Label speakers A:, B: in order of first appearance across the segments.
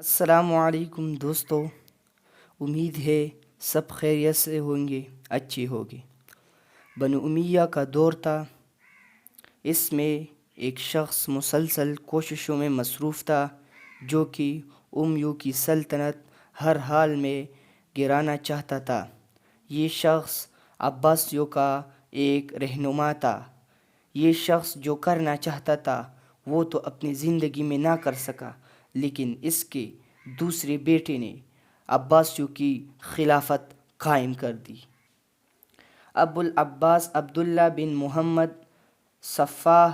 A: السلام علیکم دوستو، امید ہے سب خیریت سے ہوں گے، اچھی ہوگی۔ بنو امیہ کا دور تھا، اس میں ایک شخص مسلسل کوششوں میں مصروف تھا جو کہ امیوں کی سلطنت ہر حال میں گرانا چاہتا تھا۔ یہ شخص عباسیوں کا ایک رہنما تھا۔ یہ شخص جو کرنا چاہتا تھا وہ تو اپنی زندگی میں نہ کر سکا، لیکن اس کے دوسرے بیٹے نے عباسیوں کی خلافت قائم کر دی۔ ابو العباس عبداللہ بن محمد صفاح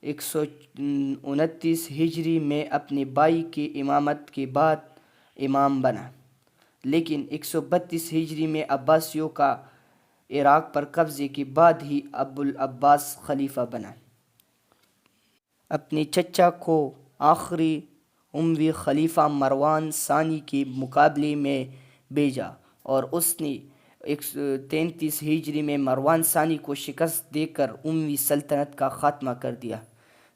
A: 129 ہجری میں اپنے بھائی کے امامت کے بعد امام بنا، لیکن 132 ہجری میں عباسیوں کا عراق پر قبضے کے بعد ہی ابو العباس خلیفہ بنا۔ اپنے چچا کو آخری اموی خلیفہ مروان ثانی کے مقابلے میں بھیجا اور اس نے 133 ہجری میں مروان ثانی کو شکست دے کر اموی سلطنت کا خاتمہ کر دیا۔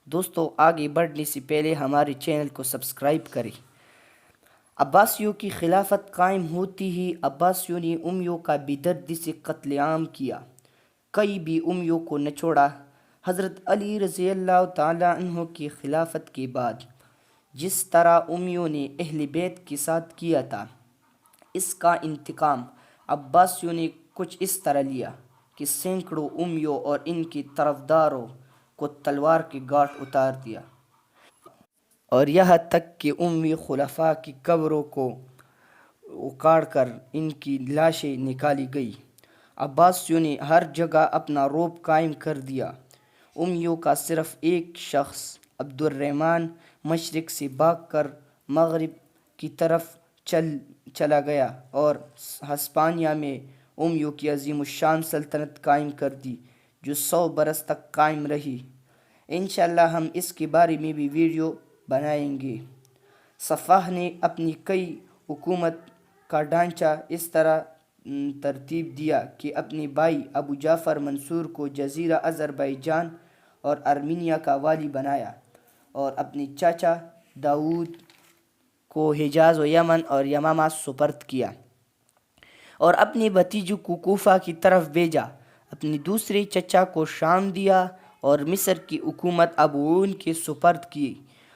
A: دوستو، آگے بڑھنے سے پہلے ہمارے چینل کو سبسکرائب کریں۔ عباسیوں کی خلافت قائم ہوتی ہی عباسیوں نے امیوں کا بے دردی سے قتل عام کیا، کئی بھی امیوں کو نہ چھوڑا۔ حضرت علی رضی اللہ تعالیٰ عنہ کی خلافت کے بعد جس طرح امیوں نے اہل بیت کے ساتھ کیا تھا، اس کا انتقام عباسیوں نے کچھ اس طرح لیا کہ سینکڑوں امیوں اور ان کے طرفداروں کو تلوار کے گھاٹ اتار دیا، اور یہاں تک کہ امیہ خلفاء کی قبروں کو اکاڑ کر ان کی لاشیں نکالی گئی۔ عباسیوں نے ہر جگہ اپنا رعب قائم کر دیا۔ امیوں کا صرف ایک شخص عبد الرحمن مشرق سے بھاگ کر مغرب کی طرف چلا گیا اور ہسپانیہ میں امیوں کی عظیم الشان سلطنت قائم کر دی جو 100 برس تک قائم رہی۔ انشاءاللہ ہم اس کے بارے میں بھی ویڈیو بنائیں گے۔ صفاح نے اپنی کئی حکومت کا ڈھانچہ اس طرح ترتیب دیا کہ اپنے بھائی ابو جعفر منصور کو جزیرہ آذربائیجان اور ارمینیا کا والی بنایا، اور اپنے چاچا داؤد کو حجاز و یمن اور یمامہ سپرد کیا، اور اپنے بھتیجوں کو کوفہ کی طرف بھیجا۔ اپنے دوسرے چچا کو شام دیا اور مصر کی حکومت ابو عون کے سپرد کی،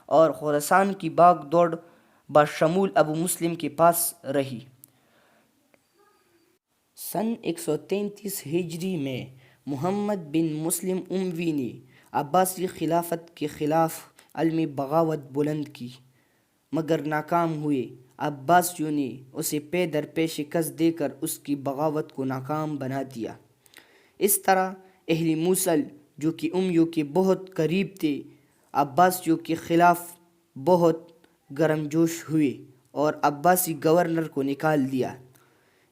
A: اور خراسان کی بھاگ دوڑ بشمول ابو مسلم کے پاس رہی۔ سن 133 ہجری میں محمد بن مسلم اموی نے عباسی خلافت کے خلاف علم بغاوت بلند کی، مگر ناکام ہوئے۔ عباسیوں نے اسے پے در پے شکست دے کر اس کی بغاوت کو ناکام بنا دیا۔ اس طرح اہل موصل جو کہ امیوں کے بہت قریب تھے، عباسیوں کے خلاف بہت گرم جوش ہوئے اور عباسی گورنر کو نکال دیا۔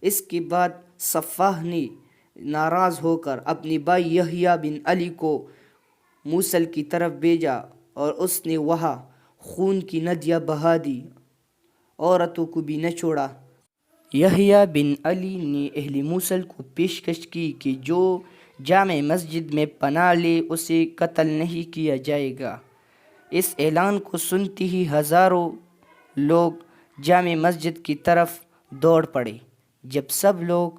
A: اس کے بعد صفاح نے ناراض ہو کر اپنے بھائی یحییٰ بن علی کو موصل کی طرف بھیجا اور اس نے وہاں خون کی ندیاں بہا دی، عورتوں کو بھی نہ چھوڑا۔ یحییٰ بن علی نے اہل موصل کو پیشکش کی کہ جو جامع مسجد میں پناہ لے اسے قتل نہیں کیا جائے گا۔ اس اعلان کو سنتے ہی ہزاروں لوگ جامع مسجد کی طرف دوڑ پڑے۔ جب سب لوگ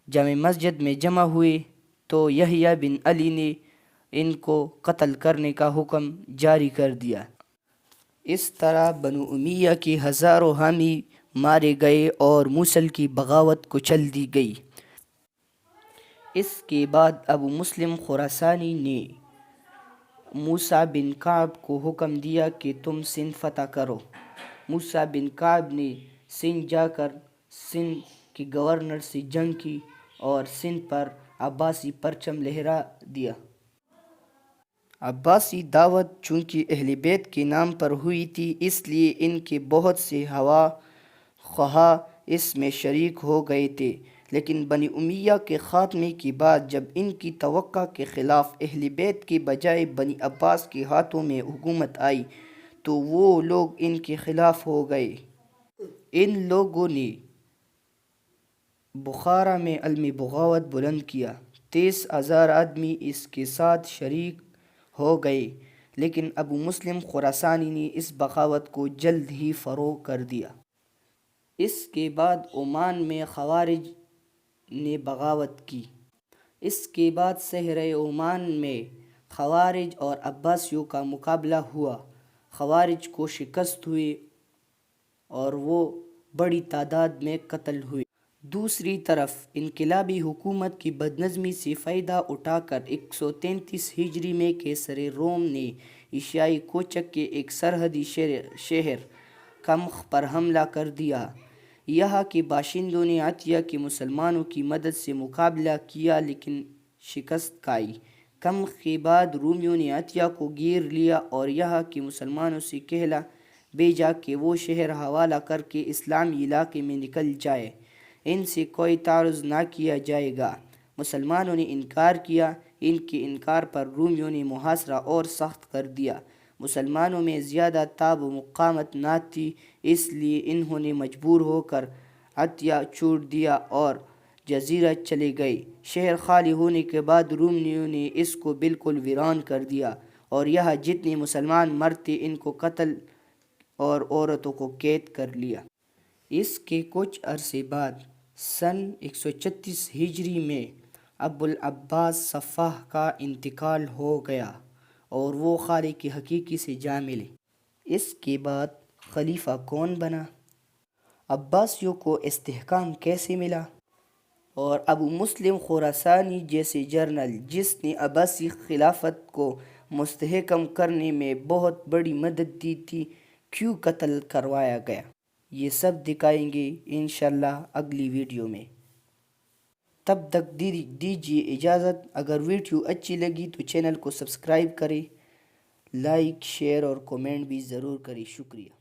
A: جامع مسجد میں جمع ہوئے تو یحییٰ بن علی نے ان کو قتل کرنے کا حکم جاری کر دیا۔ اس طرح بنو امیہ کے ہزاروں حامی مارے گئے اور موصل کی بغاوت کچل دی گئی۔ اس کے بعد ابو مسلم خراسانی نے موسیٰ بن کعب کو حکم دیا کہ تم سندھ فتح کرو۔ موسیٰ بن کعب نے سندھ جا کر سندھ کے گورنر سے جنگ کی اور سندھ پر عباسی پرچم لہرا دیا۔ عباسی دعوت چونکہ اہل بیت کے نام پر ہوئی تھی، اس لیے ان کے بہت سے ہوا خواہ اس میں شریک ہو گئے تھے، لیکن بنی امیہ کے خاتمے کے بعد جب ان کی توقع کے خلاف اہل بیت کے بجائے بنی عباس کے ہاتھوں میں حکومت آئی تو وہ لوگ ان کے خلاف ہو گئے۔ ان لوگوں نے بخارا میں علم بغاوت بلند کیا، 30,000 آدمی اس کے ساتھ شریک ہو گئے، لیکن ابو مسلم خراسانی نے اس بغاوت کو جلد ہی فروغ کر دیا۔ اس کے بعد عمان میں خوارج نے بغاوت کی۔ اس کے بعد صحرائے عمان میں خوارج اور عباسیوں کا مقابلہ ہوا۔ خوارج کو شکست ہوئی اور وہ بڑی تعداد میں قتل ہوئے۔ دوسری طرف انقلابی حکومت کی بدنظمی سے فائدہ اٹھا کر 133 ہجری میں قیصر روم نے ایشیائی کوچک کے ایک سرحدی شہر قمح پر حملہ کر دیا۔ یہاں کے باشندوں نے عطیہ کے مسلمانوں کی مدد سے مقابلہ کیا لیکن شکست کھائی۔ قمح کے بعد رومیوں نے عطیہ کو گھیر لیا اور یہاں کے مسلمانوں سے کہلا بھیجا کہ وہ شہر حوالہ کر کے اسلامی علاقے میں نکل جائے، ان سے کوئی تعارض نہ کیا جائے گا۔ مسلمانوں نے انکار کیا۔ ان کے انکار پر رومیوں نے محاصرہ اور سخت کر دیا۔ مسلمانوں میں زیادہ تاب و مقاومت نہ تھی، اس لیے انہوں نے مجبور ہو کر عطیہ چھوڑ دیا اور جزیرہ چلے گئے۔ شہر خالی ہونے کے بعد رومیوں نے اس کو بالکل ویران کر دیا اور یہاں جتنے مسلمان مرتے ان کو قتل اور عورتوں کو قید کر لیا۔ اس کے کچھ عرصے بعد سن 136 ہجری میں ابو العباس صفاح کا انتقال ہو گیا اور وہ خالق حقیقی سے جا ملے۔ اس کے بعد خلیفہ کون بنا؟ عباسیوں کو استحکام کیسے ملا؟ اور ابو مسلم خراسانی جیسے جنرل جس نے عباسی خلافت کو مستحکم کرنے میں بہت بڑی مدد دی تھی، کیوں قتل کروایا گیا؟ یہ سب دکھائیں گے انشاءاللہ اگلی ویڈیو میں۔ تب تک دیجیے اجازت۔ اگر ویڈیو اچھی لگی تو چینل کو سبسکرائب کریں، لائک، شیئر اور کومنٹ بھی ضرور کریں۔ شکریہ۔